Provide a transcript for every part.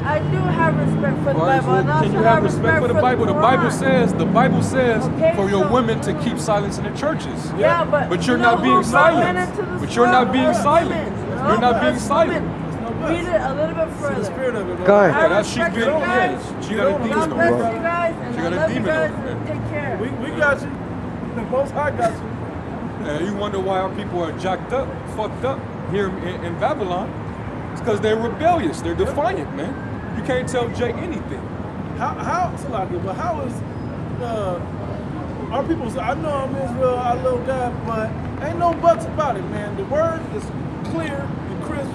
I do have respect for the Right, Bible. so can you have respect for the Bible? The Bible says Okay, for your so- women to keep silence in the churches. Yeah, but you're you not know being who brought men silent. into the But you're not being women. silent. No, You're not being that's silent. women. Read it a little bit further. The spirit of it. Go ahead. Yeah, that's she's respect being you guys. She got a demon God on bless her. you guys, and She I got a love you demon guys, on her. and take care. We got you. The Most High got you. And you wonder why our people are jacked up, fucked up here in Babylon. It's because they're rebellious. They're defiant, man. You can't tell Jake anything. How Salaki, but how is our people say, I know I'm Israel, I love God, but ain't no buts about it, man. The word is clear and crisp,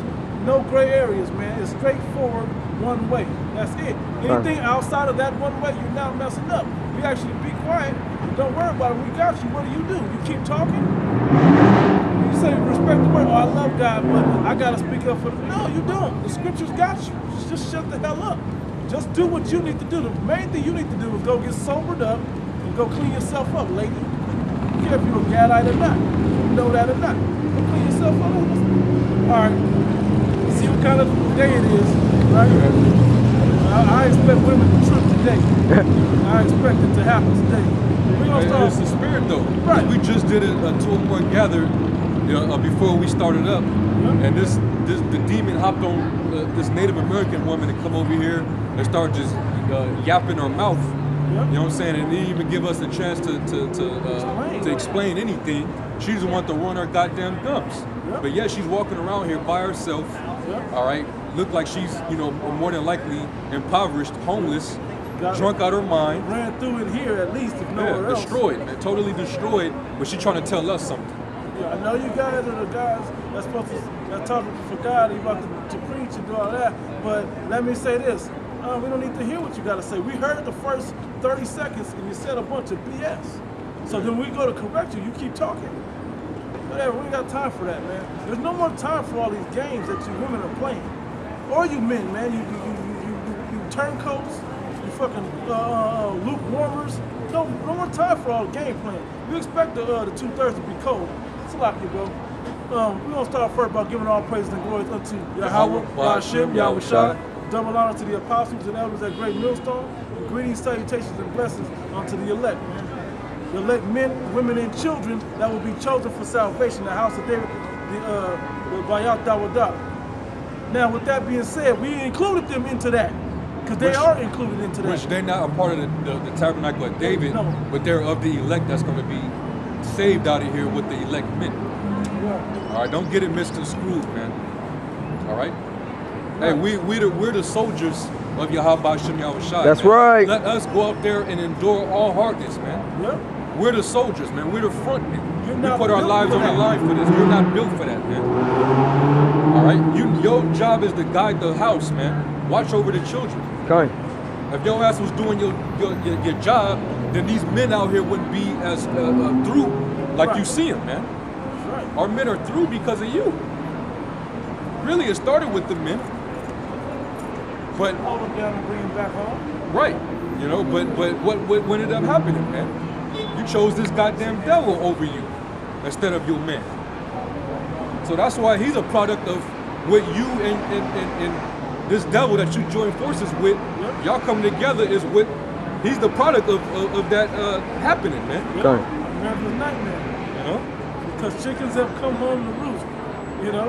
no gray areas, man. It's straightforward, one way. That's it. Anything outside of that one way, you're now messing up. You actually be quiet. Don't worry about it. We got you. What do? You keep talking? You say respect the word. Oh, I love God, but I got to speak up for them. No, you don't. The scriptures got you. Just shut the hell up. Just do what you need to do. The main thing you need to do is go get sobered up and go clean yourself up, lady. I don't care if you're a Gadite or not. You know that or not. Go clean yourself up. All right. See what kind of day it is, right? I expect women to trip today. I expect it to happen today. We're gonna start. It's the spirit, though. Right. We just did a 2-point gather before we started up, and the demon hopped on this Native American woman to come over here and start just yapping her mouth. You know what I'm saying? And didn't even give us a chance to explain anything. She doesn't want to run her goddamn gums. But yet she's walking around here by herself. All right, look like she's more than likely impoverished, homeless, drunk out her mind. Ran through it here at least, if nowhere else. Destroyed, man, totally destroyed. But she's trying to tell us something. Yeah, I know you guys are the guys that's supposed to talking for God, you about to preach and do all that. But let me say this: we don't need to hear what you got to say. We heard the first 30 seconds, and you said a bunch of BS. So then we go to correct you. You keep talking. Whatever. We ain't got time for that, man. There's no more time for all these games that you women are playing, or you men, man. You turncoats, you fucking lukewarmers. No more time for all the game playing. You expect the 2/3 to be cold. It's like you, bro. We're going to start first by giving all praise and glory unto Yahweh, Hashem, Yahweh Shah. Double honor to the apostles and elders at Great Millstone. And greetings, salutations, and blessings unto the elect, man. The elect men, women, and children that will be chosen for salvation, the house of David, the Bayat Dawadah. Now, with that being said, we included them into that. Because they are included into that. Which they're not a part of the tabernacle of David, but they're of the elect that's going to be saved out of here with the elect men. All right, don't get it misconstrued, man. All right. Hey, we're the soldiers of Yahweh Shem Yahweh Shai. That's right. Let us go out there and endure all hardness, man. Yeah. We're the soldiers, man. We're the front men. We not put our built lives for on the that. line for this. You're not built for that, man. All right. Your job is to guide the house, man. Watch over the children. Okay. If your ass was doing your job, then these men out here wouldn't be as through like you see them, man. Right. Our men are through because of you. Really, it started with the men. But Hold them down and bring them back home. right, but what ended up happening, man? You chose this goddamn devil over you instead of your man. So that's why he's a product of what you and this devil that you join forces with, y'all come together is what he's the product of that happening, man. Okay. America's nightmare. Because chickens have come home to roost. Yeah,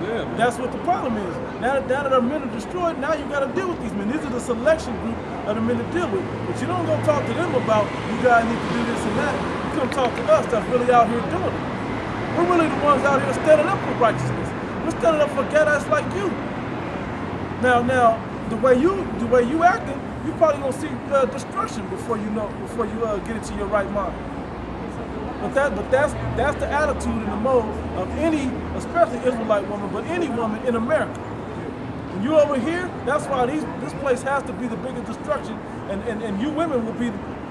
man. That's what the problem is. Now that our men are destroyed, now you got to deal with these men. These are the selection group of the men to deal with. But you don't go talk to them about you guys need to do this and that. You come talk to us that's really out here doing it. We're really the ones out here standing up for righteousness. We're standing up for Gadites like you. Now, the way you acting, you probably gonna see destruction before you get into your right mind. But that's the attitude and the mode of any, especially Israelite woman, but any woman in America. When you over here, that's why this place has to be the biggest destruction, and you women will be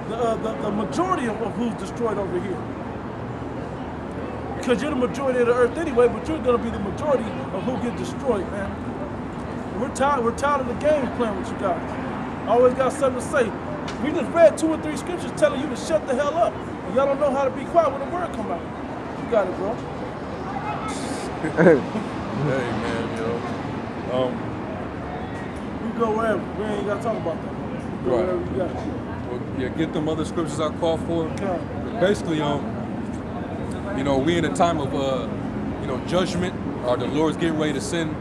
the majority of who's destroyed over here. Because you're the majority of the earth anyway, but you're gonna be the majority of who get destroyed, man. We're tired of the game playing with you guys. Always got something to say. We just read 2 or 3 scriptures telling you to shut the hell up. And y'all don't know how to be quiet when the word come out. You got it, bro. Hey, man, You go wherever. We ain't got to talk about that. Go Right. wherever you got. Well, yeah, get them other scriptures I call for. Okay. Basically, you know, we in a time of, you know, judgment, or the Lord's getting ready to send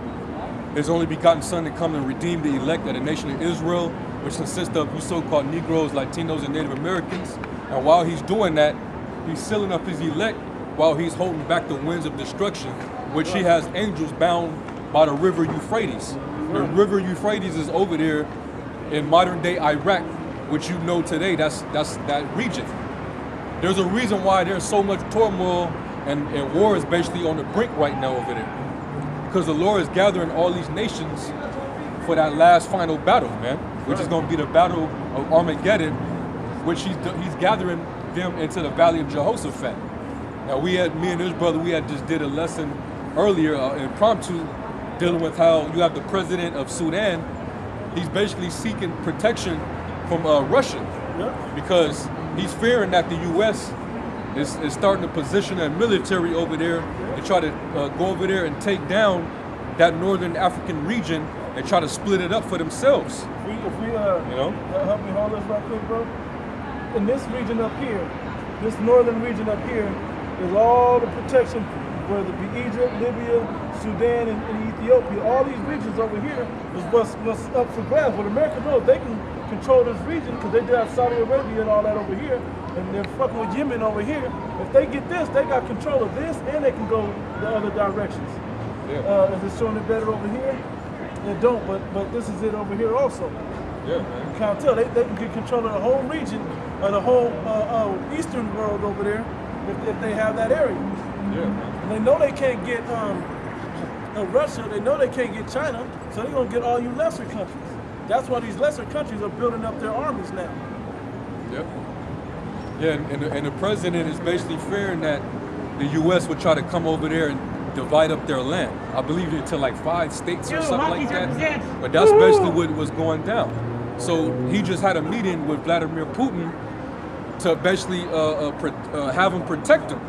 His only begotten Son to come and redeem the elect of the nation of Israel, which consists of you so-called Negroes, Latinos, and Native Americans. And while He's doing that, He's sealing up His elect while He's holding back the winds of destruction, which He has angels bound by the river Euphrates. The river Euphrates is over there in modern day Iraq, which you know today, that's that region. There's a reason why there's so much turmoil and war is basically on the brink right now over there. Because the Lord is gathering all these nations for that last final battle, man, which is going to be the battle of Armegeddon, which he's gathering them into the valley of Jehoshaphat. Now me and this brother, we had just did a lesson earlier, impromptu, dealing with how you have the president of Sudan. He's basically seeking protection from Russia because he's fearing that the U.S. is starting to position a military over there and try to go over there and take down that northern African region and try to split it up for themselves. If we you know, help me hold this right quick, bro. In this region up here, this northern region up here, is all the protection, whether it be Egypt, Libya, Sudan, and Ethiopia. All these regions over here is what's up for grabs. But America knows they can control this region because they got Saudi Arabia and all that over here, and they're fucking with Yemen over here. If they get this, they got control of this, and they can go the other directions. Yeah. Is it showing it better over here? It don't, but this is it over here also. Yeah, man. You can't tell. They can get control of the whole region, of the whole eastern world over there, if they have that area. Yeah, man. And they know they can't get Russia. They know they can't get China, so they're gonna get all you lesser countries. That's why these lesser countries are building up their armies now. Yep. Yeah, and the president is basically fearing that the U.S. would try to come over there and divide up their land. I believe into like 5 states or something like that. But that's basically what was going down. So he just had a meeting with Vladimir Putin to basically have him protect him.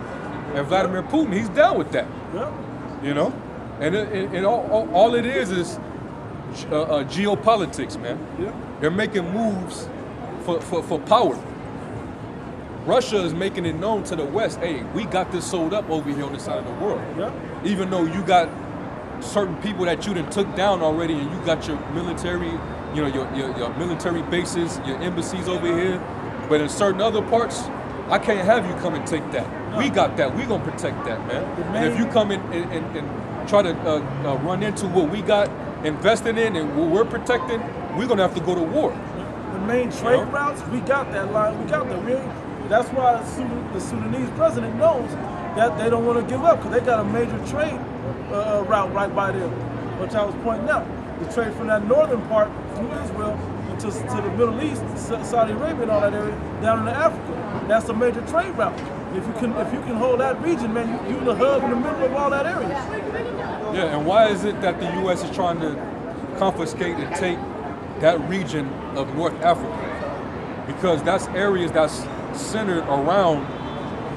And Vladimir Putin, he's down with that. Yep. You know, and all it is geopolitics, man. Yep. They're making moves for power. Russia is making it known to the West, hey, we got this sold up over here on this side of the world. Yep. Even though you got certain people that you done took down already, and you got your military, you know, your military bases, your embassies over here, but in certain other parts, I can't have you come and take that. No. We got that. We gonna protect that, man. And if you come in and try to run into what we got invested in and what we're protecting, we're gonna have to go to war. The main trade routes, we got that line. We got that. That's why the Sudanese president knows that they don't want to give up because they got a major trade route right by them, which I was pointing out. The trade from that northern part through Israel to the Middle East, Saudi Arabia, and all that area down into Africa. That's a major trade route. If you can hold that region, man, you the hub in the middle of all that area. Yeah, and why is it that the U.S. is trying to confiscate and take that region of North Africa? Because that's areas that's centered around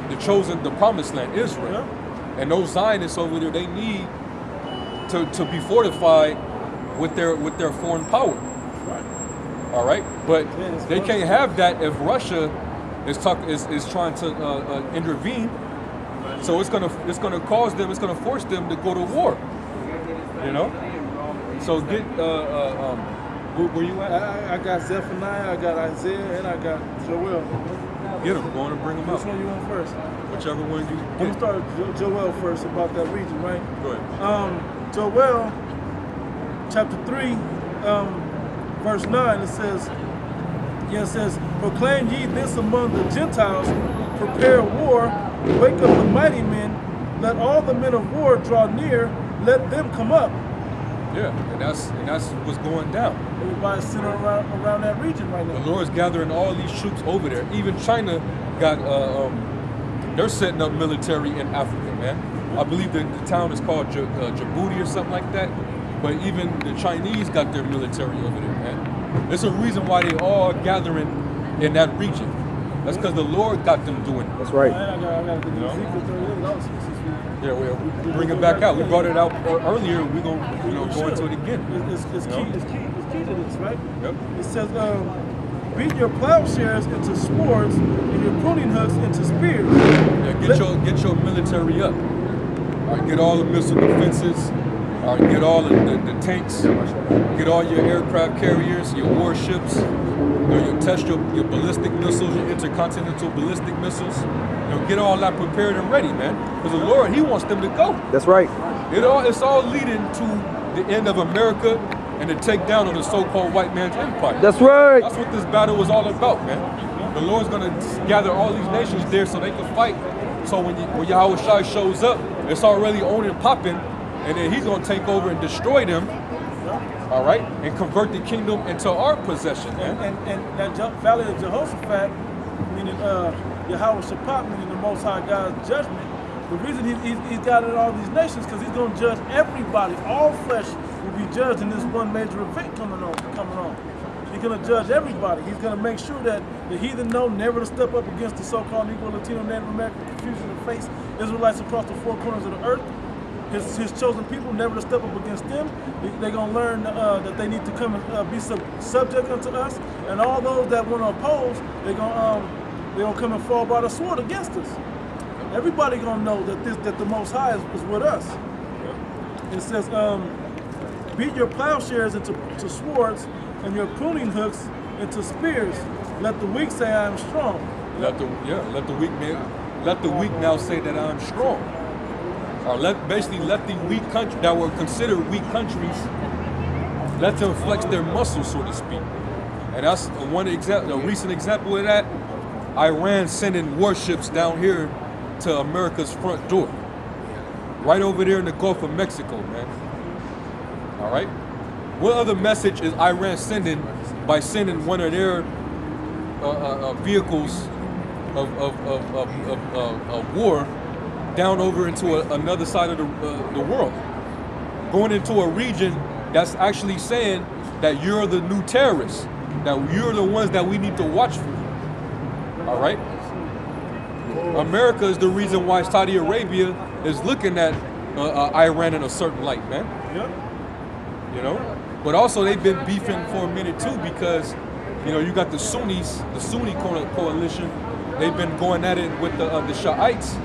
the promised land, Israel. Yeah. And those Zionists over there, they need to be fortified with their foreign power. Right. All right, but they can't have that if Russia is trying to intervene. So it's gonna force them to go to war. You know. So get where you at? I got Zephaniah, I got Isaiah, and I got Joel. Get them. Go on and bring them Which up. one you want first? Whichever one you I'm get. gonna start with Joel first about that region, right? Go ahead. Joel, chapter 3, verse 9, it says, proclaim ye this among the Gentiles, prepare war, wake up the mighty men, let all the men of war draw near, let them come up. Yeah, and that's what's going down. Everybody's sitting around that region right now. The Lord's gathering all these troops over there. Even China got they're setting up military in Africa, man. I believe the town is called Djibouti or something like that. But even the Chinese got their military over there, man. There's a reason why they all gathering in that region. That's because the Lord got them doing it. That's right. I got to get Ezekiel 38 also. Yeah, we bring it back out. We brought it out earlier. We're gonna go into it again. It's key. It's key. key to this, right? Yep. It says, beat your plowshares into swords and your pruning hooks into spears. Yeah, get your military up. All right, get all the missile defenses. All right, get all the tanks. Get all your aircraft carriers, your warships. You test your ballistic missiles, your intercontinental ballistic missiles. Get all that prepared and ready, man. Because the Lord, He wants them to go. That's right. It's all leading to the end of America and the takedown of the so-called white man's empire. That's right. That's what this battle was all about, man. The Lord's gonna gather all these nations there so they can fight. So when Yahweh Shai shows up, it's already on and popping, and then He's gonna take over and destroy them. All right, and convert the kingdom into our possession, man. And that Valley of Jehoshaphat, meaning Yahweh Shaphat, meaning the Most High God's judgment. The reason he's got it all these nations, because He's going to judge everybody. All flesh will be judged in this one major event coming on. He's going to judge everybody. He's going to make sure that the heathen know never to step up against the so-called Negro, Latino, Native American confusion and face Israelites across the four corners of the earth. His chosen people, never to step up against them. They're going to learn that they need to come and be subject unto us. And all those that want to oppose, they're going to come and fall by the sword against us. Everybody going to know that the Most High is with us. It says, beat your plowshares into swords and your pruning hooks into spears. Let the weak say I am strong. Let the weak now say that I'm strong. Or let the weak country that were considered weak countries, let them flex their muscles, so to speak. And that's a recent example of that. Iran sending warships down here to America's front door, right over there in the Gulf of Mexico, man. All right. What other message is Iran sending by sending one of their vehicles of war down over into another side of the world, going into a region that's actually saying that you're the new terrorists, that you're the ones that we need to watch for. All right? America is the reason why Saudi Arabia is looking at Iran in a certain light, man. Yep. But also they've been beefing for a minute too, because you got the Sunnis, the Sunni coalition. They've been going at it with the Shiites,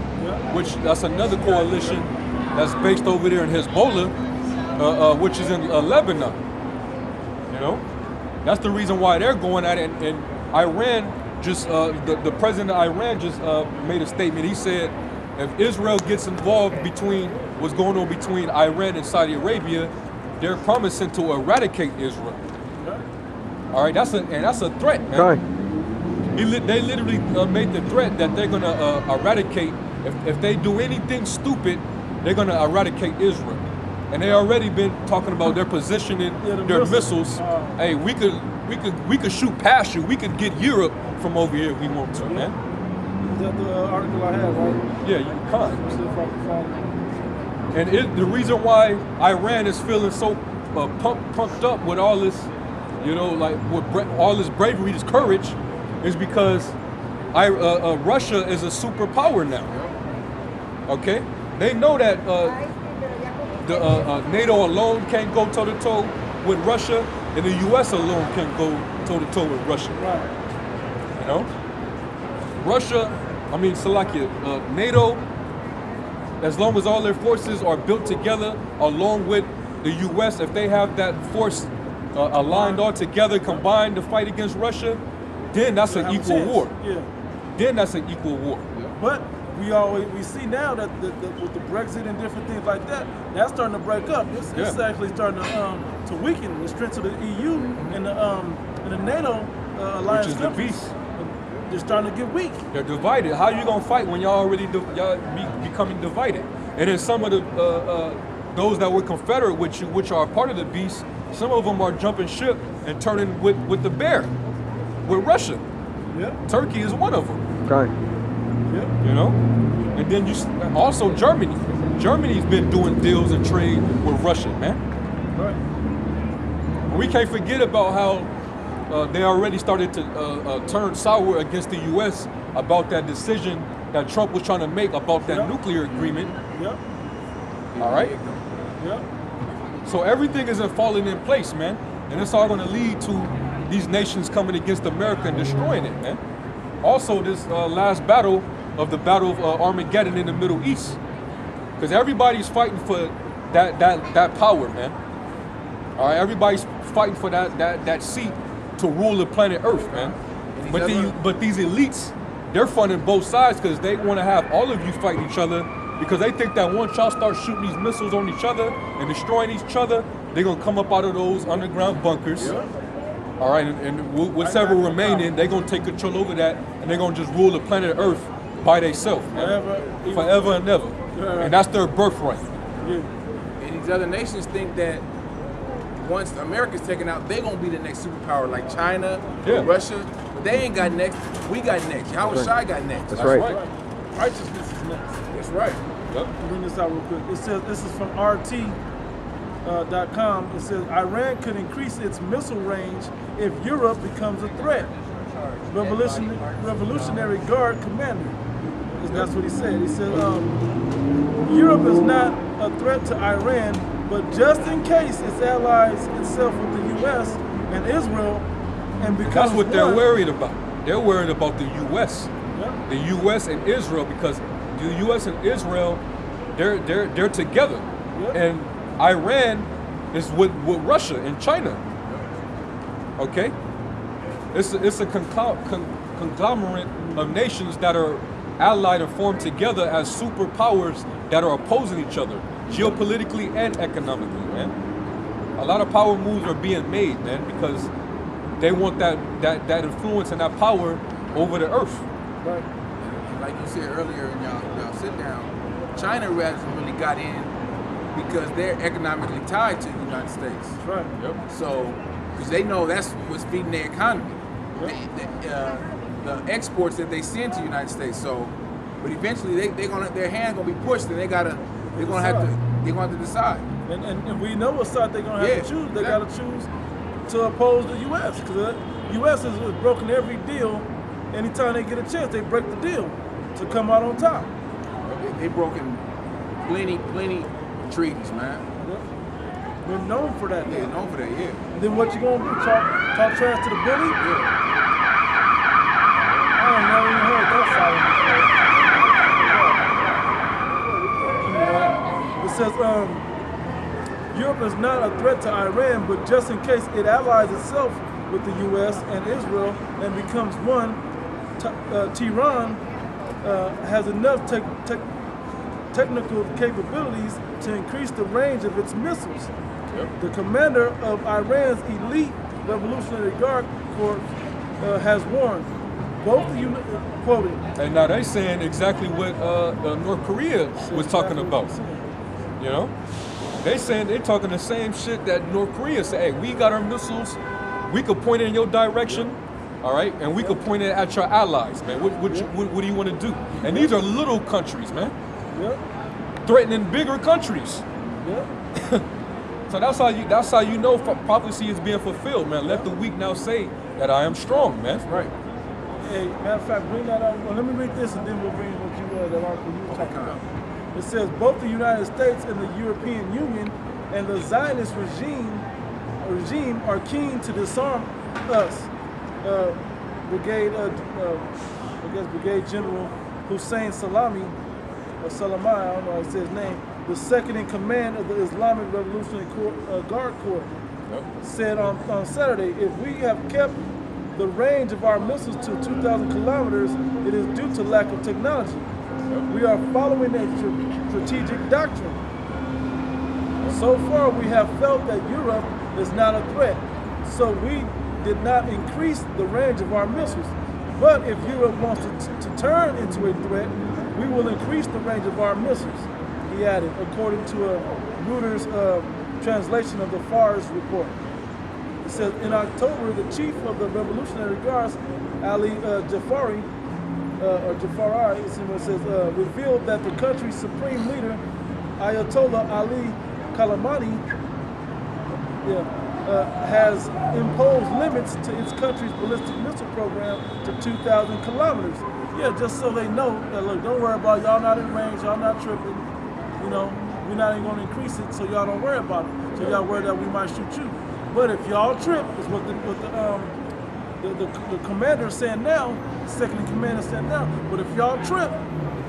which that's another coalition that's based over there in Hezbollah, which is in Lebanon. That's the reason why they're going at it. And Iran just, the president of Iran just made a statement. He said, if Israel gets involved between what's going on between Iran and Saudi Arabia, they're promising to eradicate Israel. All right, that's a threat, man. Right. They literally made the threat that they're gonna eradicate. If they do anything stupid, they're gonna eradicate Israel. And they already been talking about their positioning, their missiles. Hey, we could shoot past you. We could get Europe from over here if we want to, man. Is that the article I have, right? Yeah, you can't. And the reason why Iran is feeling so pumped up with all this, with all this bravery, this courage, is because Russia is a superpower now. Okay, they know that NATO alone can't go toe-to-toe with Russia, and the U.S. alone can't go toe-to-toe with Russia. Russia, NATO, as long as all their forces are built together along with the U.S., if they have that force aligned all together, combined to fight against Russia, then that's an equal war. Yeah. Then that's an equal war. But we see now that with the Brexit and different things like that, that's starting to break up. It's actually starting to weaken the strength of the EU and the NATO alliance. Which is the beast. They're starting to get weak. They're divided. How are you gonna fight when y'all already becoming divided? And then some of those that were confederate with you, which are part of the beast, some of them are jumping ship and turning with the bear, with Russia. Yeah. Turkey is one of them. Okay. And then also Germany. Germany's been doing deals and trade with Russia, man. Right. We can't forget about how they already started to turn sour against the U.S. about that decision that Trump was trying to make about that nuclear agreement. Yep. All right? Yep. So everything isn't falling in place, man. and it's all going to lead to these nations coming against America and destroying it, man. Also, this last battle of Armageddon in the Middle East, because everybody's fighting for that power, man. All right, everybody's fighting for that seat to rule the planet Earth, man. But these elites, they're funding both sides because they want to have all of you fight each other, because they think that once y'all start shooting these missiles on each other and destroying each other, they're gonna come up out of those underground bunkers. Yeah. All right, and whatever remaining, they're gonna take control over that, and they're gonna just rule the planet Earth by themselves, forever and ever. Yeah. And that's their birthright. Yeah. And these other nations think that once America's taken out, they're gonna be the next superpower, like China, Russia. But they ain't got next. We got next. Yahweh Shai got next. That's right. Righteousness is next. That's right. Yep. Bring this out real quick. It says, this is from RT.com. It says Iran could increase its missile range if Europe becomes a threat. Revolutionary Guard commander. That's what he said. He said Europe is not a threat to Iran, but just in case it allies itself with the U.S. and Israel and becomes That's what they're one, worried about. They're worried about the U.S. Yeah. The U.S. and Israel, because the U.S. and Israel, they're together, and Iran is with Russia and China. Okay, it's a conglomerate of nations that are allied and formed together as superpowers that are opposing each other, geopolitically and economically, man. A lot of power moves are being made, man, because they want that influence and that power over the earth. Right. And like you said earlier in y'all sit down, China hasn't really got in because they're economically tied to the United States. That's right. Yep. So, because they know that's what's feeding their economy. The exports that they send to the United States. So, but eventually their hands gonna be pushed, and they're gonna have to decide. And we know what side they're gonna have to choose. They gotta choose to oppose the U.S. because the U.S. has broken every deal. Anytime they get a chance, they break the deal to come out on top. They broken plenty treaties, man. Yep. We're known for that. Yeah, known for that. Yeah. And then what you gonna do? Talk trash to the bully? Yeah. I ain't never even heard that side before. Anyway, it says Europe is not a threat to Iran, but just in case it allies itself with the U.S. and Israel and becomes one, Tehran has enough technical capabilities to increase the range of its missiles. Yep. The commander of Iran's elite Revolutionary Guard Corps has warned. Both the quoted. And now they saying exactly what North Korea was talking about. You know, they're talking the same shit that North Korea said. Hey, we got our missiles. We could point it in your direction, all right, and we could point it at your allies, man. What do you want to do? And these are little countries, man. Yep. Threatening bigger countries. Yep. So that's how you know prophecy is being fulfilled, man. Let the weak now say that I am strong, man. That's right. Hey, matter of fact, bring that up. Well, let me read this, and then we'll bring what the article you were talking about. It says both the United States and the European Union and the Zionist regime are keen to disarm us. Brigade General Hussein Salami, or Salamai, I don't know how to say his name, the second in command of the Islamic Revolutionary Guard Corps, said on Saturday, if we have kept the range of our missiles to 2,000 kilometers, it is due to lack of technology. We are following a strategic doctrine. So far, we have felt that Europe is not a threat, so we did not increase the range of our missiles. But if Europe wants to turn into a threat, we will increase the range of our missiles, he added, according to a Reuters translation of the Fars report. It says, in October, the chief of the Revolutionary Guards, Ali Jafari, it says, revealed that the country's supreme leader, Ayatollah Ali Khamenei, has imposed limits to its country's ballistic missile program to 2,000 kilometers. Yeah, just so they know that, look, don't worry about it. Y'all not in range, y'all not tripping. You know, we're not even going to increase it, so y'all don't worry about it. So y'all worry that we might shoot you. But if y'all trip, is what the commander is saying now, the second in command is saying now. But if y'all trip,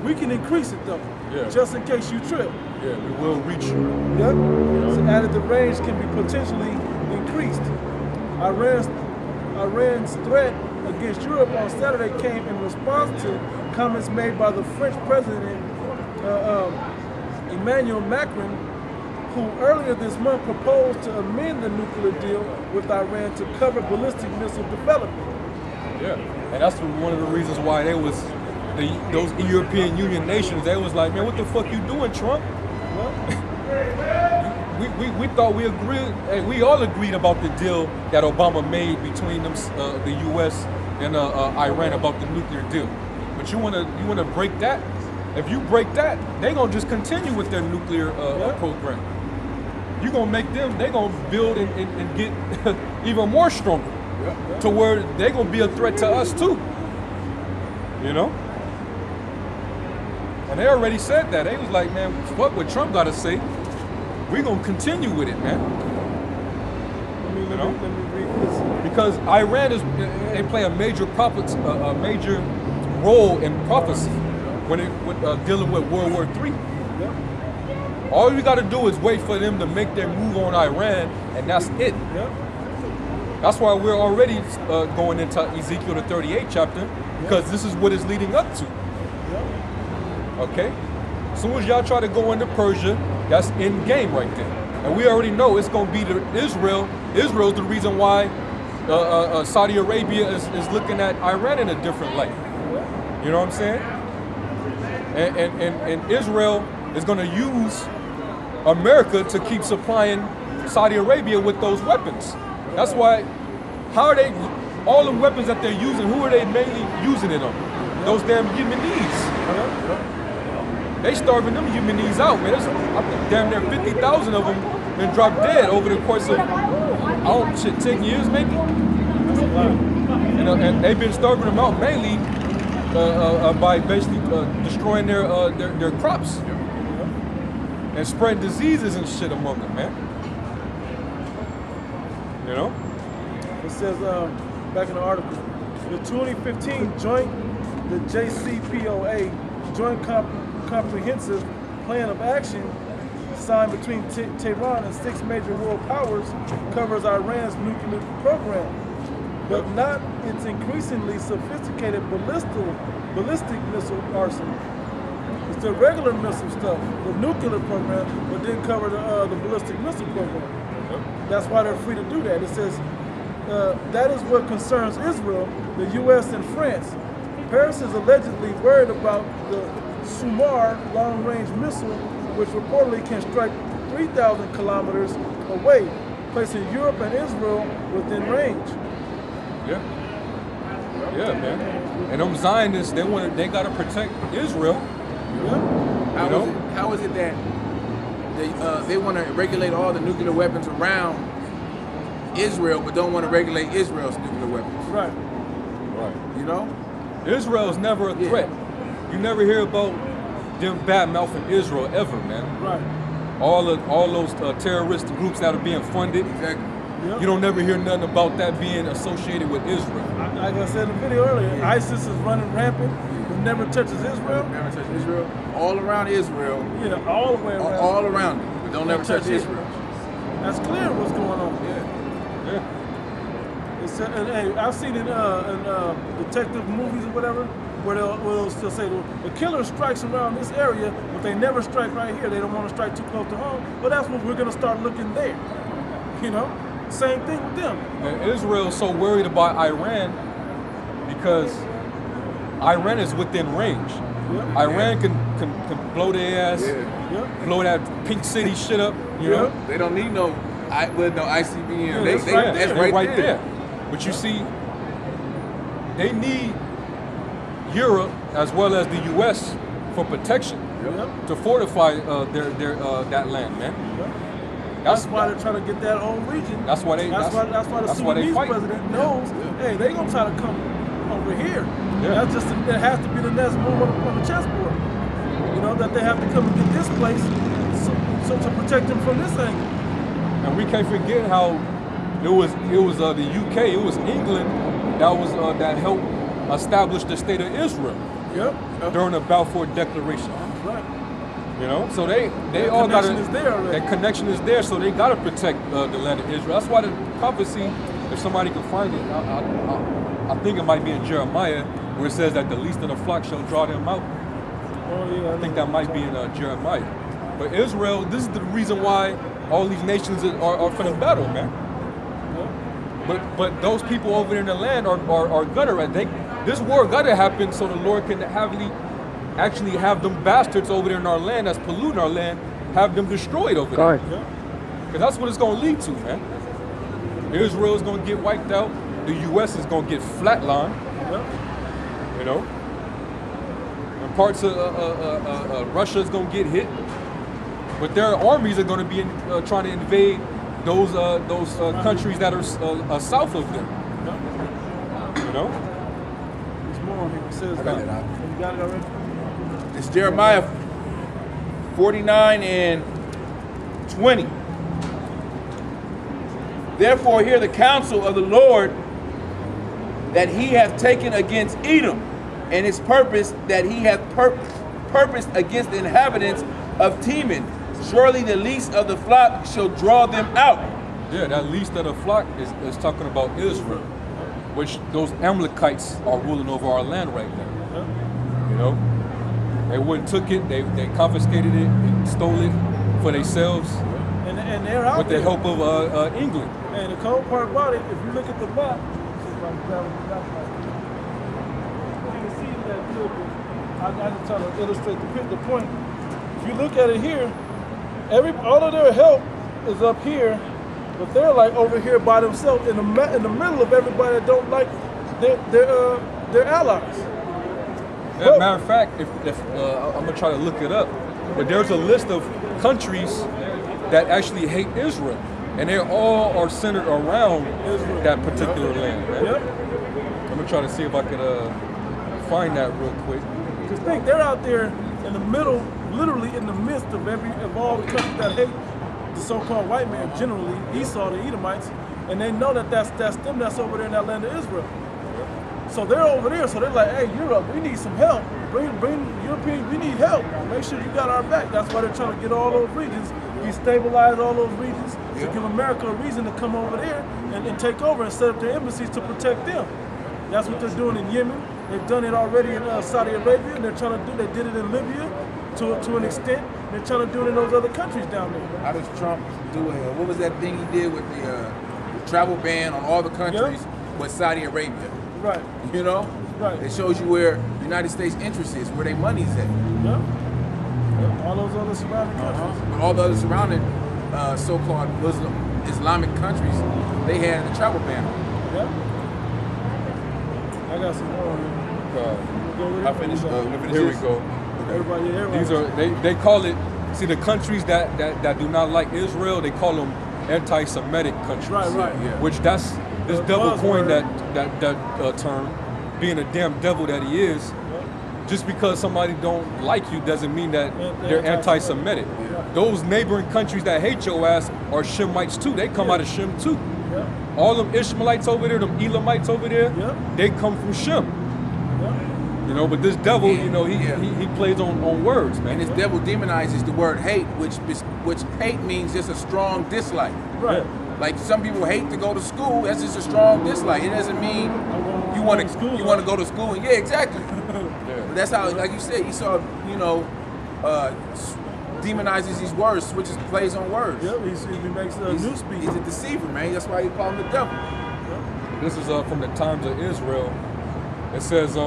we can increase it though, just in case you trip. Yeah, we will reach you. Yep. So added the range can be potentially increased. Iran's threat against Europe on Saturday came in response to comments made by the French President Emmanuel Macron, who earlier this month proposed to amend the nuclear deal with Iran to cover ballistic missile development. Yeah, and that's one of the reasons why those European Union nations, they was like, man, what the fuck you doing, Trump? we thought we agreed, we all agreed about the deal that Obama made between them, the U.S. and Iran about the nuclear deal. But you wanna break that? If you break that, they gonna just continue with their nuclear program. You gonna make them, they gonna build and get even more stronger to where they gonna be a threat to us too. You know? And they already said that. They was like, man, fuck what Trump gotta say. We gonna continue with it, man. Let me read this. Because Iran they play a major role in prophecy when dealing with World War III. All you gotta do is wait for them to make their move on Iran, and that's it. That's why we're already going into Ezekiel the 38th chapter, because this is what it's leading up to. Okay? As soon as y'all try to go into Persia, that's in game right there. And we already know it's gonna be Israel. Israel's the reason why Saudi Arabia is looking at Iran in a different light. You know what I'm saying? And Israel is gonna use America to keep supplying Saudi Arabia with those weapons. That's why, all the weapons that they're using, who are they mainly using it on? Those damn Yemenis. They starving them Yemenis out, man. I think damn near 50,000 of them been dropped dead over the course of, 10 years maybe? And they've been starving them out mainly by basically destroying their crops and spreading diseases and shit among them, man. You know? It says, back in the article, the 2015 the JCPOA Joint Comprehensive Plan of Action signed between Tehran and 6 major world powers covers Iran's nuclear program, but not its increasingly sophisticated ballistic missile arsenal. It's the regular missile stuff, the nuclear program, but didn't cover the ballistic missile program. That's why they're free to do that. It says, that is what concerns Israel, the U.S., and France. Paris is allegedly worried about the Sumar long-range missile, which reportedly can strike 3,000 kilometers away, placing Europe and Israel within range. Yeah, man. And them Zionists, they gotta protect Israel. How is it that they want to regulate all the nuclear weapons around Israel, but don't want to regulate Israel's nuclear weapons? Right. You know? Israel's never a threat. You never hear about them bad-mouthing Israel ever, man. Right. All those terrorist groups that are being funded. Exactly. Yep. You don't never hear nothing about that being associated with Israel. Like I said in the video earlier, ISIS is running rampant. It never touches Israel. Never touch Israel. All around Israel. Yeah, all the way around. All around it. But don't never touch Israel. That's clear what's going on. Yeah. And hey, I've seen it in detective movies or whatever, where they'll still say the killer strikes around this area, but they never strike right here. They don't want to strike too close to home. But that's what we're going to start looking there. You know, same thing with them. And Israel's so worried about Iran because Iran is within range. Yep. Iran can blow their ass, blow that Pink City shit up. You know, they don't need no ICBM. That's right there. But you see, they need Europe as well as the U.S. for protection to fortify that land, man. That's why they're trying to get that whole region. That's why the Sudanese president knows, hey, they're gonna try to come over here. Yeah. That's just it has to be the next move on the chessboard. You know, that they have to come and get this place so to protect them from this angle. And we can't forget how It was the UK. It was England that was that helped establish the state of Israel. Yep. During the Balfour Declaration. Right. You know, so they That all got connection is there already. that connection is there, so they got to protect the land of Israel. That's why the prophecy, if somebody can find it, I think it might be in Jeremiah, where it says that the least of the flock shall draw them out. Oh yeah. I think that might be in Jeremiah. But Israel, this is the reason why all these nations are for the battle, man. But those people over there in the land are gonna, this war gotta happen so the Lord can actually have them bastards over there in our land that's polluting our land, have them destroyed over there. Because that's what it's gonna lead to, man. Israel is gonna get wiped out. The U.S. is gonna get flatlined. You know, and parts of Russia is gonna get hit. But their armies are gonna be trying to invade those countries that are south of them. You know. There's more on here. It says I got it out. You got it already? It's Jeremiah 49 and 20. Therefore hear the counsel of the Lord that he hath taken against Edom, and his purpose that he hath purposed against the inhabitants of Teman. Surely the least of the flock shall draw them out. Yeah, that least of the flock is talking about Israel, which those Amalekites are ruling over our land right now. You know, they went and took it, they confiscated it, they stole it for themselves, and they're out with the there. help of England. And the cold part about it, if you look at the map, you can see that little bit. I just try to illustrate the point. If you look at it here, all of their help is up here, but they're like over here by themselves in the middle of everybody that don't like their allies. Yeah, matter of fact, if I'm gonna try to look it up, but there's a list of countries that actually hate Israel, and they all are centered around that particular land. Man. Yep. I'm gonna try to see if I could find that real quick. Because think they're out there in the middle, literally in the midst of all the countries that hate the so-called white man, generally Esau, the Edomites, and they know that that's them that's over there in that land of Israel. So they're over there, so they're like, hey, Europe, we need some help. Bring Europeans, we need help. Make sure you got our back. That's why they're trying to get all those regions, destabilize all those regions, to give America a reason to come over there and take over and set up their embassies to protect them. That's what they're doing in Yemen. They've done it already in Saudi Arabia, and they're trying to they did it in Libya to an extent. They're trying to do it in those other countries down there. How does Trump do it? What was that thing he did with the travel ban on all the countries with Saudi Arabia? Right. You know? Right. It shows you where the United States' interest is, where their money's at. All those other surrounding countries. But all the other surrounding so-called Muslim Islamic countries, they had a travel ban. I got some more. I finished. Here we go. Everybody. These are they call it. See, the countries that do not like Israel, they call them anti-Semitic countries. Right. Yeah. Which this devil coined that term, being a damn devil that he is. Just because somebody don't like you doesn't mean that they're anti-Semitic. Those neighboring countries that hate your ass are Shemites too. They come out of Shem too. All them Ishmaelites over there, them Elamites over there, they come from Shem. You know, but this devil, you know, he plays on words, man. And this devil demonizes the word hate, which hate means just a strong dislike. Right. Like some people hate to go to school. That's just a strong dislike. It doesn't mean you want to go to school. And exactly. But that's how, like you said, Esau, you know, demonizes these words, plays on words. He makes newspeak. He's a deceiver, man. That's why you call him the devil. This is from the Times of Israel. It says,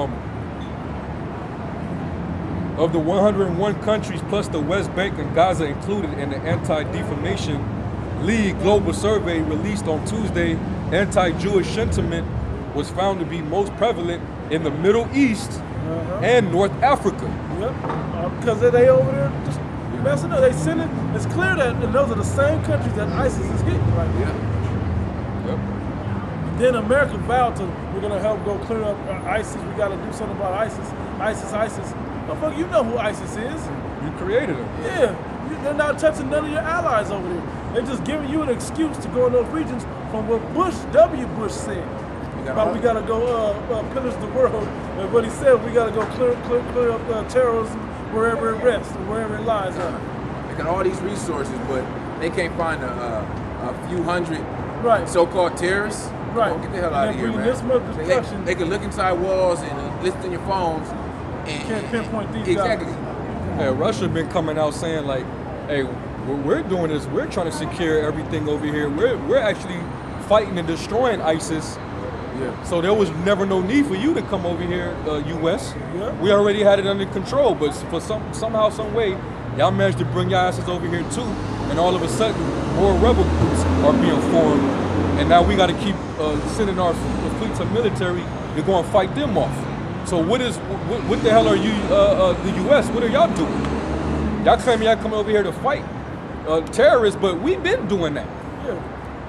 of the 101 countries plus the West Bank and Gaza included in the Anti-Defamation League global survey released on Tuesday, anti-Jewish sentiment was found to be most prevalent in the Middle East and North Africa. Because they over there just messing up. They send it. It's clear that those are the same countries that ISIS is hitting right now. Then America vowed we're gonna help go clear up ISIS. We gotta do something about ISIS. ISIS. Motherfucker, you know who ISIS is. You created them. Yeah. They're not touching none of your allies over there. They're just giving you an excuse to go in those regions from what W. Bush said. About we gotta go pillage the world. And what he said, we gotta go clear up terrorism wherever it rests and wherever it lies at. They got all these resources, but they can't find a few hundred so-called terrorists. Right. Oh, get the hell out of here, man. This much destruction. They can look inside walls and listen in your phones. And can't pinpoint these exactly. guys. Yeah, Russia been coming out saying like, hey, what we're doing is we're trying to secure everything over here. We're actually fighting and destroying ISIS. Yeah. So there was never no need for you to come over here, U.S. Yeah. We already had it under control, but for somehow, some way, y'all managed to bring your asses over here too, and all of a sudden, more rebel groups are being formed, and now we got to keep sending our fleets of military to go and fight them off. So what the hell are you, the U.S.? What are y'all doing? Y'all claim y'all coming over here to fight terrorists, but we've been doing that. Yeah.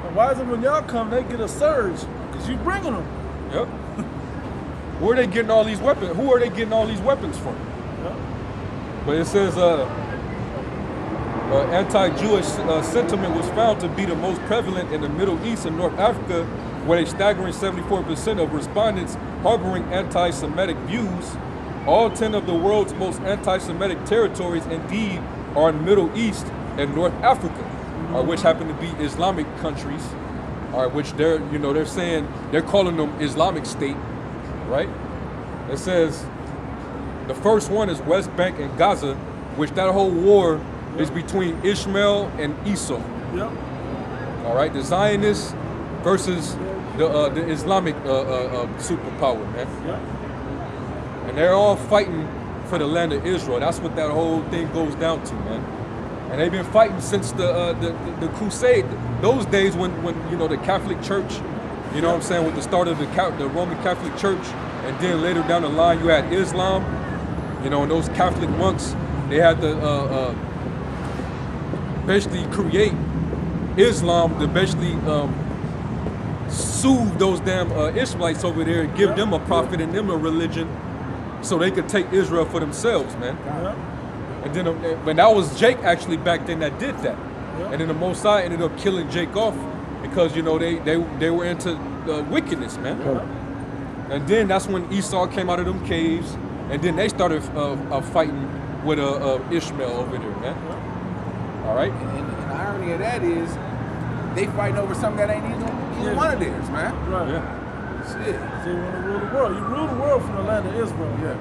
And why is it when y'all come, they get a surge? Because you bringing them. Yep. Where are they getting all these weapons? Who are they getting all these weapons from? Yep. But it says anti-Jewish sentiment was found to be the most prevalent in the Middle East and North Africa, where a staggering 74% of respondents harboring anti-Semitic views. All 10 of the world's most anti-Semitic territories indeed are in the Middle East and North Africa, which happen to be Islamic countries, which they're saying, they're calling them Islamic State, right? It says the first one is West Bank and Gaza, which that whole war is between Ishmael and Esau. Yep. All right, the Zionists versus the Islamic superpower, man. Yep. And they're all fighting for the land of Israel. That's what that whole thing goes down to, man. And they've been fighting since the Crusade, those days when the Catholic Church, you know what I'm saying, with the start of the Roman Catholic Church, and then later down the line you had Islam, and those Catholic monks, they had to basically create Islam to basically soothe those damn Ishmaelites over there, and give them a prophet and them a religion, so they could take Israel for themselves, man. Yep. And then, but that was Jake actually back then that did that. Yep. And then the Mosai ended up killing Jake off because they were into wickedness, man. Yep. And then that's when Esau came out of them caves, and then they started fighting with Ishmael over there, man. Yep. All right. And the irony of that is, they fighting over something that ain't either one of theirs, man. Right. Yeah. Shit. So you want to rule the world. You rule the world from the land of Israel. Yeah.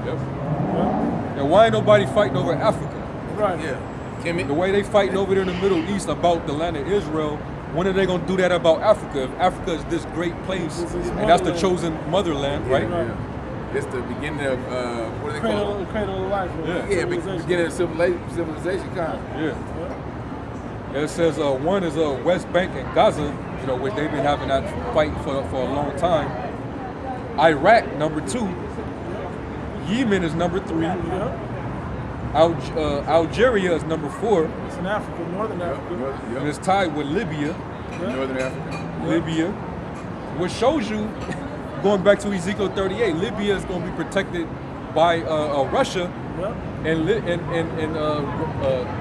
Yep. Yep. And why ain't nobody fighting over Africa? Right. Yeah. Kimmy. The way they fighting over there in the Middle East about the land of Israel, when are they gonna do that about Africa? If Africa is this great place, and that's the chosen motherland, right? Right. It's the beginning of what do they call it? Cradle of life. Yeah. Yeah, beginning of civilization, kind of. Yeah. It says one is West Bank and Gaza, which they've been having that fight for a long time. Iraq, number 2. Yemen is number 3. Yep. Algeria is number 4. It's in Africa, northern Africa. And it's tied with Libya. Northern Africa. Libya, which shows you, going back to Ezekiel 38, Libya is going to be protected by Russia, Yep. and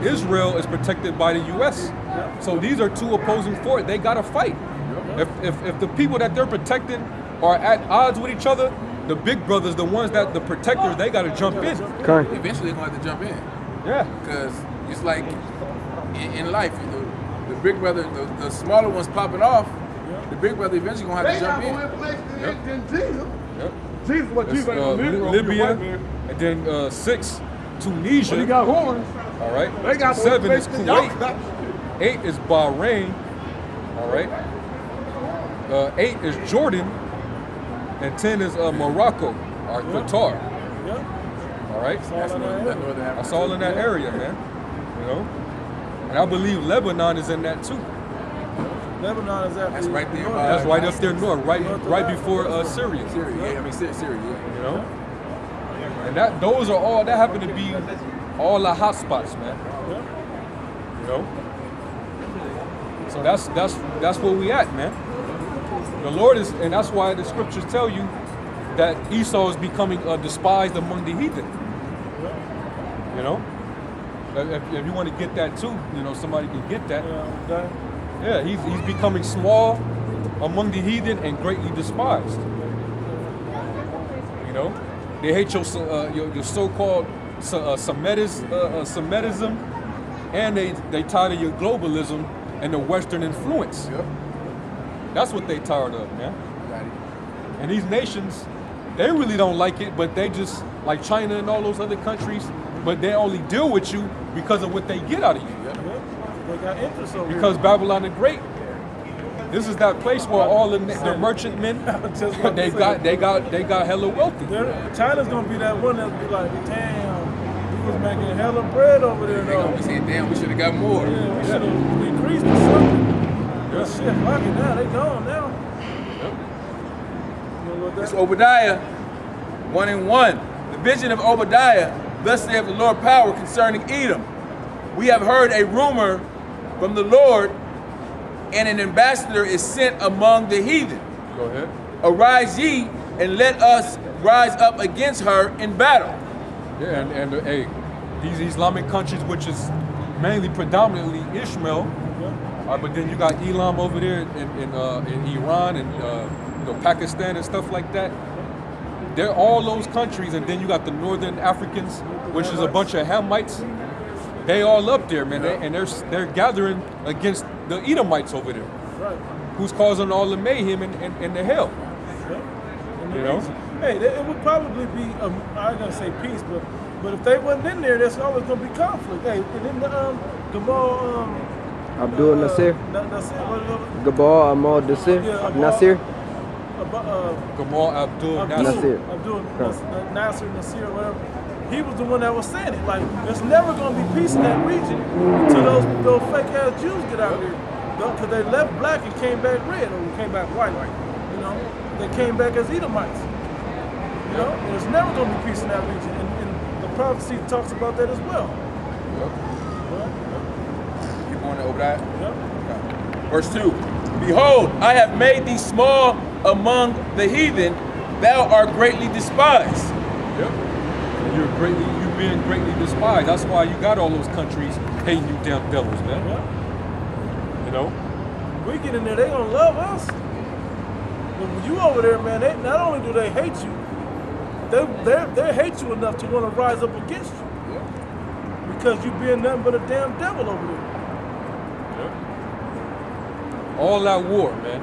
Israel is protected by the U.S. Yep. So these are two opposing forces. They got to fight. Yep. If the people that they're protecting are at odds with each other, the big brothers, the ones that the protectors, they got to jump in. Eventually they're going to have to jump in. Yeah. Because it's like in life, the big brother, the smaller ones popping off, the big brother eventually going to have to jump in. Yep. Jesus, what It's, Jesus ain't gonna live Libya, and then 6, Tunisia. He got horns. All right. They got 7 is more than Kuwait. 8 is Bahrain. All right. 8 is Jordan, and 10 is Morocco or Qatar. Yep. All right. That's all in that area. That's all in that area, man. And I believe Lebanon is in that too. Lebanon is That's right there. That's right up there north, right before Syria. Syria, yeah, I mean Syria, yeah. And those are all that happen to be all the hot spots, man. So that's where we at, man. The Lord is, and that's why the scriptures tell you that Esau is becoming despised among the heathen. if you want to get that too, you know, somebody can get that. Yeah, okay. Yeah, he's becoming small among the heathen and greatly despised. You know, they hate your so-called Semitism, and they tired of your globalism and the Western influence. Yep. That's what they tired of, man. Got it. And these nations, they really don't like it, but they just, like China and all those other countries, but they only deal with you because of what they get out of you. Yeah. They got interest over Because Babylon the Great, this is that place where all the merchantmen, they got hella wealthy. China's gonna be that one that'll be like, damn, we was making hella bread over there They're though. gonna be saying, damn, we should have got more. Yeah, we should have increased or something. But shit, fuck it now, they gone now. You know what It's that? Obadiah 1:1. The vision of Obadiah, thus saith the Lord power concerning Edom. We have heard a rumor from the Lord, and an ambassador is sent among the heathen. Go ahead. Arise ye, and let us rise up against her in battle. Yeah, and hey, these Islamic countries, which is mainly predominantly Ishmael, but then you got Elam over there in Iran and you know, Pakistan and stuff like that. They're all those countries, and then you got the northern Africans, which is a bunch of Hamites. They all up there, man, and they're gathering against the Edomites over there, Right. who's causing all the mayhem and the hell. And the You know? reason- Hey, it would probably be, I ain't gonna say peace, but if they wasn't in there, there's always gonna be conflict. Hey, and then the Gamal, Abdul Nasir, Nasir, Gabal Amal Nasir, Nasir. Gamal Abdul Nasir. Nasir, whatever. He was the one that was saying it. Like, there's never gonna be peace in that region until those fake ass Jews get out here. Because they left black and came back red, or came back white. You know, they came back as Edomites. You know, and there's never gonna be peace in that region, and the prophecy talks about that as well. Keep going to Obadiah. Yep. Verse 2. Behold, I have made thee small among the heathen, thou art greatly despised. Yep. You're being greatly despised. That's why you got all those countries hating you damn devils, man. Yep. You know? We get in there, they gonna love us. But when you over there, man, they not only do they hate you, they hate you enough to want to rise up against you. Because you being nothing but a damn devil over there. All that war, man.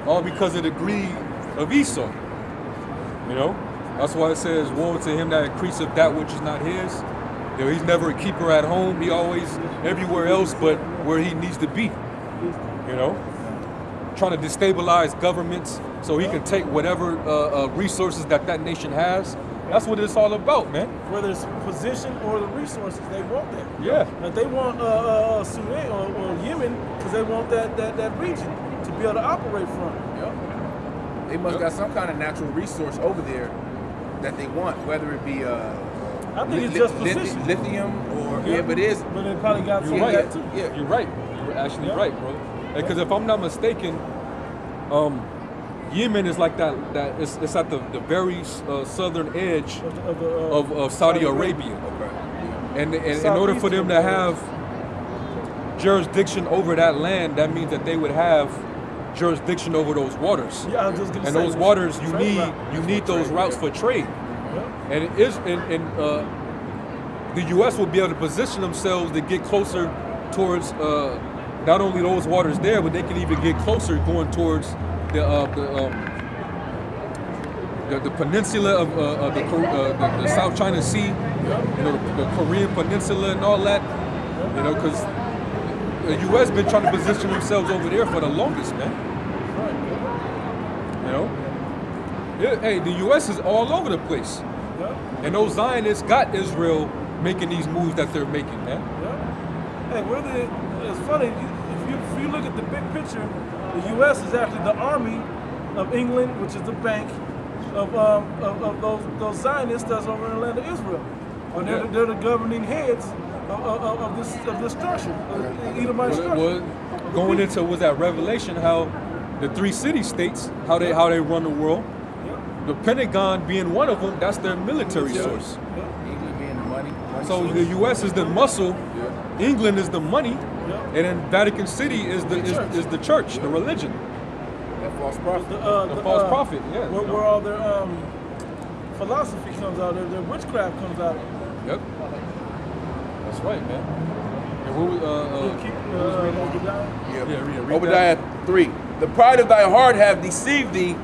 All because of the greed of Esau. You know? That's why it says, woe to him that increaseth that which is not his. You know, he's never a keeper at home. He always everywhere else but where he needs to be. You know? Trying to destabilize governments so he can take whatever resources that nation has. That's what it's all about, man. Whether it's position or the resources, they want that. Yeah. Like they want Sudan or Yemen because they want that region to be able to operate from. Yep. They must got some kind of natural resource over there that they want, whether it be I think it's just position. lithium or but it is. But they probably got some You're of right. that too. Yeah, you're right. You're actually right, bro. Because if I'm not mistaken, Yemen is like that. It's at the very southern edge of Saudi Arabia. Okay. And in order for them to have jurisdiction over that land, that means that they would have jurisdiction over those waters. Yeah, I was just gonna And say, those waters, you trade route. need those routes for trade. Yeah. And it is, the U.S. will be able to position themselves to get closer towards not only those waters there, but they can even get closer going towards the peninsula of the South China Sea, you know, the Korean Peninsula and all that. You know, because the U.S. been trying to position themselves over there for the longest, man. You know, yeah, hey, the U.S. is all over the place. And those Zionists got Israel making these moves that they're making, man. Yeah. Hey, it's funny, if you look at the big picture, the U.S. is actually the army of England, which is the bank of those Zionists that's over in the land of Israel. But they're the governing heads of this structure, of the Edomite structure. Going into was that Revelation, how the 3 city-states, how they run the world. The Pentagon being one of them, that's their military source. England being the money. So the U.S. is the muscle, England is the money, and then Vatican City is the church, the religion. That false prophet. The false prophet, yeah. Where all their philosophy comes out, their witchcraft comes out. Yep. That's right, man. And what read Obadiah 3. The pride of thy heart have deceived thee,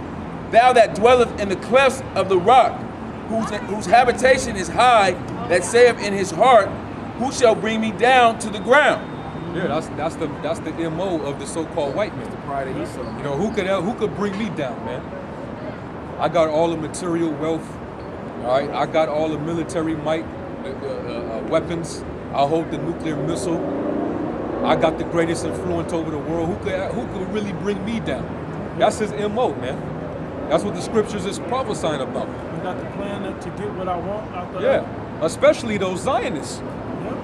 thou that dwelleth in the clefts of the rock, whose habitation is high, that saith in his heart, who shall bring me down to the ground? Yeah, that's the MO of the so-called white man. The pride of Esau. You know, who could bring me down, man? I got all the material wealth. All right, I got all the military might, weapons. I hold the nuclear missile. I got the greatest influence over the world. Who could really bring me down? That's his MO, man. That's what the scriptures is prophesying about. You got the plan to get what I want out there. Yeah, especially those Zionists.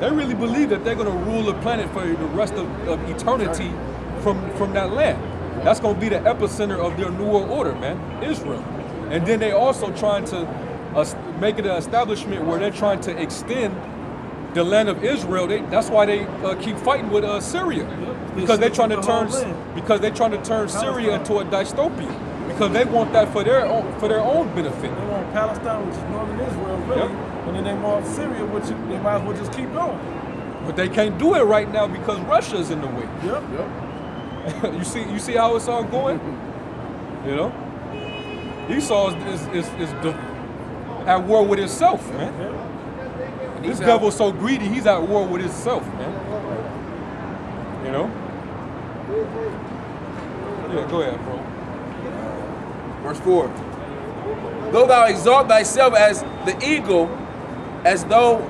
They really believe that they're going to rule the planet for the rest of eternity from that land. That's going to be the epicenter of their New World Order, man, Israel. And then they also trying to make it an establishment where they're trying to extend the land of Israel. That's why they keep fighting with Syria, because they're trying to turn Syria into a dystopia, because they want that for their own benefit. They want Palestine, which is northern Israel, really, and then they want Syria, which they might as well just keep going. But they can't do it right now because Russia's in the way. Yep. You see how it's all going? You know, Esau is at war with himself, man. This devil's so greedy, he's at war with himself, man. You know? Yeah, go ahead, bro. Verse 4. Though thou exalt thyself as the eagle, as though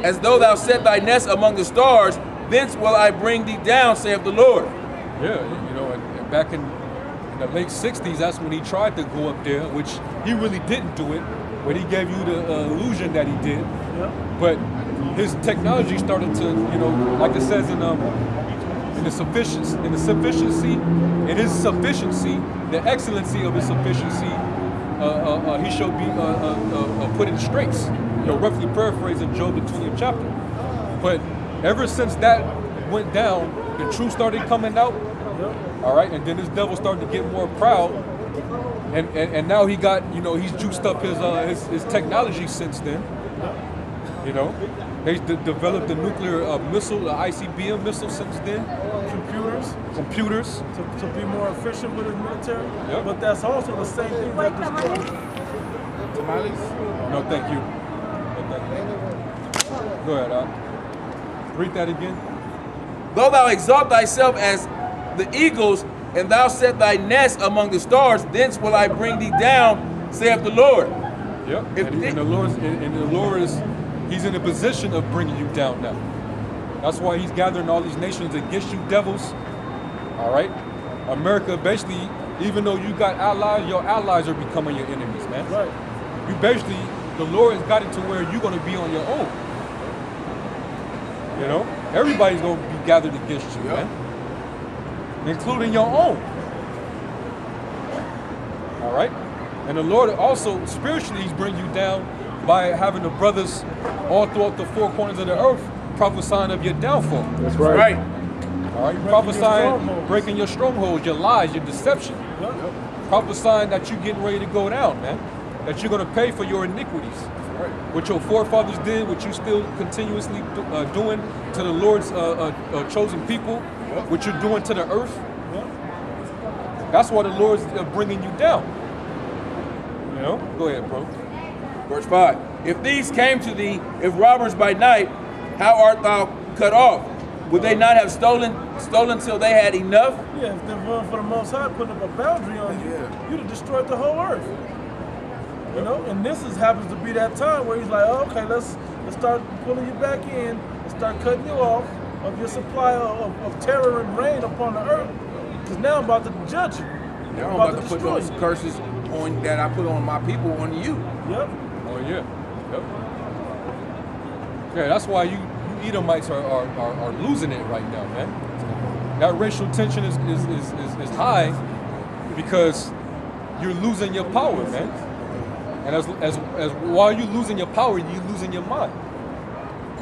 thou set thy nest among the stars, thence will I bring thee down, saith the Lord. Yeah, you know, and back in the late 60s, that's when he tried to go up there, which he really didn't do it, but he gave you the illusion that he did. Yep. But his technology started to, you know, like it says in his sufficiency, the excellency of his sufficiency, he shall be put in straits. You know, roughly paraphrasing Job the 20th chapter. But ever since that went down, the truth started coming out. All right, and then this devil started to get more proud, and now he got, you know, he's juiced up his technology since then. You know, they developed the nuclear missile, the ICBM missile since then. Computers. To be more efficient with his military. Yep. But that's also the same thing that destroys. Tamales? No, thank you. Go ahead, Al. Read that again. Though thou exalt thyself as the eagles, and thou set thy nest among the stars, thence will I bring thee down, saith the Lord. Yep. And the Lord is, he's in a position of bringing you down now. That's why he's gathering all these nations against you devils. All right? America basically, even though you got allies, your allies are becoming your enemies, man. Right. You basically, the Lord has got it to where you're going to be on your own. You know? Everybody's going to be gathered against you, man. Including your own. All right? And the Lord also, spiritually, he's bringing you down by having the brothers all throughout the four corners of the earth prophesying of your downfall. That's right. All right, prophesying, breaking your strongholds, your lies, your deception. Yep. Prophesying that you're getting ready to go down, man. That you're going to pay for your iniquities. What your forefathers did, what you still continuously doing to the Lord's chosen people, what you're doing to the earth. That's why the Lord's bringing you down. You know? Go ahead, bro. Verse 5. If these came to thee, if robbers by night, how art thou cut off? Would they not have stolen till they had enough? Yeah, if they weren't for the Most High putting up a boundary on you, you'd have destroyed the whole earth. You know, and this happens to be that time where he's like, oh, okay, let's start pulling you back in and start cutting you off of your supply of terror and rain upon the earth. Because now I'm about to judge you. Now I'm about to put those curses on that I put on my people on you. Yep. Oh yeah. Yep. Yeah, that's why you Edomites are losing it right now, man. That racial tension is high because you're losing your power, man. And as while you're losing your power, you're losing your mind.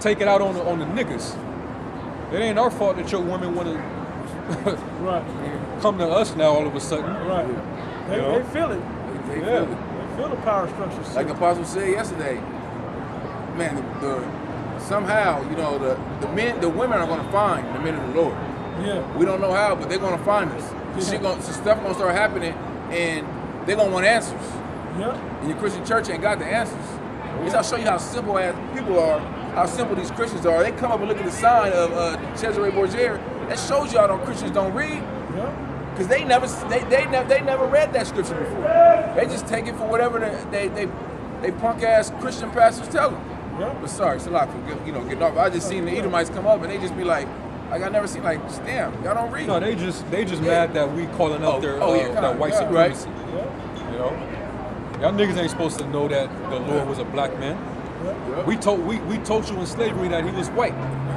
take it out on the niggas. It ain't our fault that your women want to Right. come to us now all of a sudden. Right. They, You know? they feel it. They Yeah. feel it. They feel the power structure. shit. Like Apostle said yesterday, man, somehow, you know, the women are gonna find the men of the Lord. Yeah. We don't know how, but they're gonna find us. Some stuff gonna start happening, and they're gonna want answers. Yeah. And your Christian church ain't got the answers. I'll show you how simple as people are, how simple these Christians are. They come up and look at the sign of Cesare Borgia. That shows you how those Christians don't read, Yeah. because they never read that scripture before. They just take it for whatever they punk ass Christian pastors tell them. Yeah. But sorry, it's a lot for getting off. I just seen the Edomites come up and they just be like I never seen like, damn, y'all don't read. No, they just mad that we calling out their that white supremacy. Yeah. You know, y'all niggas ain't supposed to know that the Lord was a black man. Yeah. We taught you in slavery that he was white.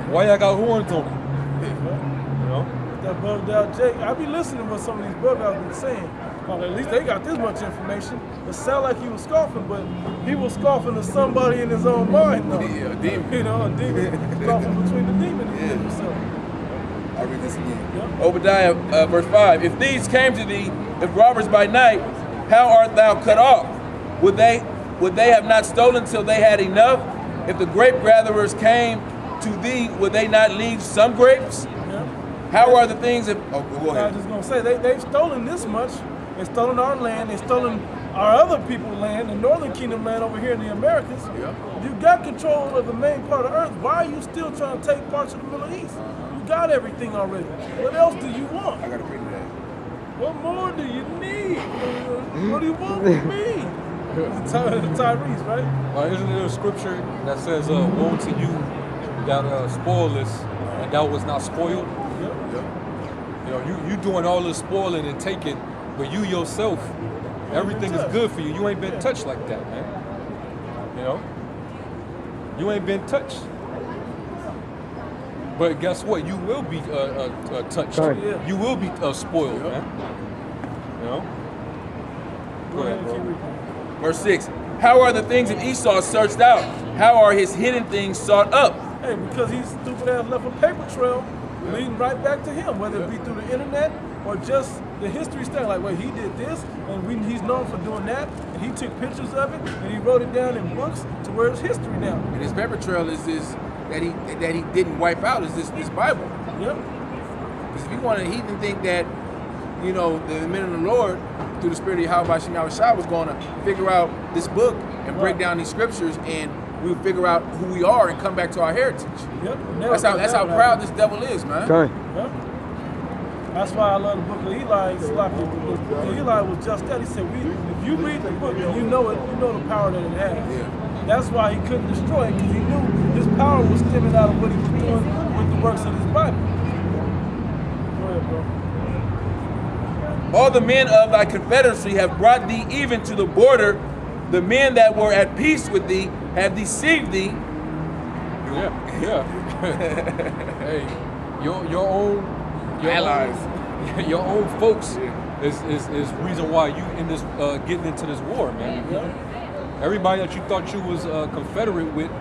Why y'all got horns on him? You know? That bugged out Jake. I be listening to what some of these bug outs been saying. Well, at least they got this much information. It sound like he was scoffing, but he was scoffing to somebody in his own mind, though. Yeah, a demon. You know, a demon. Scoffing between the demon and himself. I'll read this again. Yeah. Obadiah, verse 5. If thieves came to thee, if robbers by night, how art thou cut off? Would they have not stolen till they had enough? If the grape gatherers came to thee, would they not leave some grapes? Yeah. How are the things if... Oh, go I ahead. was just going to say, they've stolen this much. They've stolen our land. They've stolen our other people's land, the Northern Kingdom land over here in the Americas. Yeah. You got control of the main part of Earth. Why are you still trying to take parts of the Middle East? You got everything already. What else do you want? I got to bring that. What more do you need? What do you want from me? Tyrese, right? Isn't there a scripture that says, "Woe to you that spoil this, and thou was not spoiled"? Yep. You know, you doing all this spoiling and taking, but you yourself, everything is touched. good for you. You ain't been touched like that, man. You know, you ain't been touched. But guess what? You will be touched. Right. Yeah. You will be spoiled, man. You know. Go ahead, keep reading. Verse 6. How are the things of Esau searched out? How are his hidden things sought up? Hey, because he's stupid ass left a paper trail leading right back to him, whether it be through the internet or just the history stuff. Like, wait, he did this, and he's known for doing that, and he took pictures of it, and he wrote it down in books to where it's history now. And his paper trail is this that he didn't wipe out is this Bible. Yep. Because if you want to heathen think that, you know, the men of the Lord, through the spirit of Yahweh Shah was going to figure out this book and break down these scriptures, and we'll figure out who we are and come back to our heritage. Yep. That's how proud this devil is, man. Okay. Yep. That's why I love the book of Eli. The book of Eli was just that. He said, if you read the book and you know it, you know the power that it has. Yeah. That's why he couldn't destroy it, because he knew his power was stemming out of what he was doing with the works of his Bible. Go ahead, bro. All the men of thy confederacy have brought thee even to the border. The men that were at peace with thee have deceived thee. Yeah. Hey, your own Allies. your own folks is reason why you in this getting into this war, man. Everybody that you thought you was Confederate with